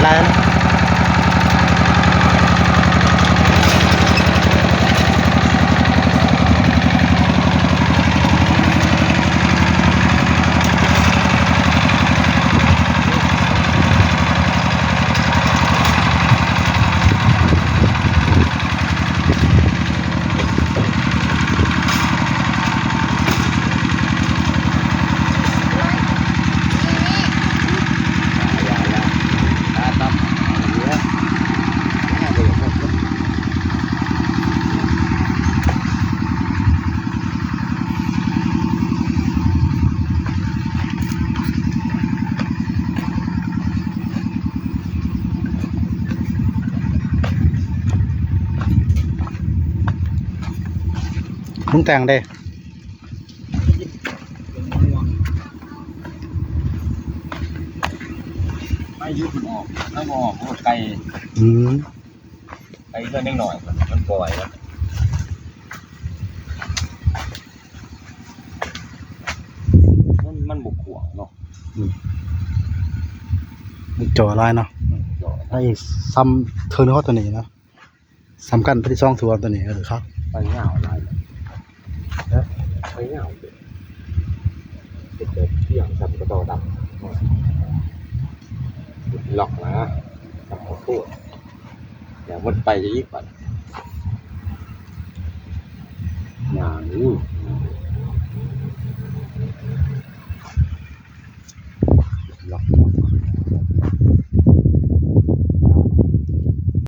ลายนะมึงแต่งได้ไม่ยืดมันออกถ้าออกโอ้ไกลไกลเรื่องนิดหน่อยมันปล่อยแล้วมันบุกขวางเนาะจ่อลายเนาะไอ้ซ้ำเทอร์นอตัวนี้นะสำคัญไปที่ช่องทัวร์ตัวนี้หรือครับไปเงาอะไรไปเงาเด็กเที่ยงสับกระต่อดำหลอกนะสับขอโทษเดี๋ยวมันไปจะยิ่งกว่าอย่างนี้หลอก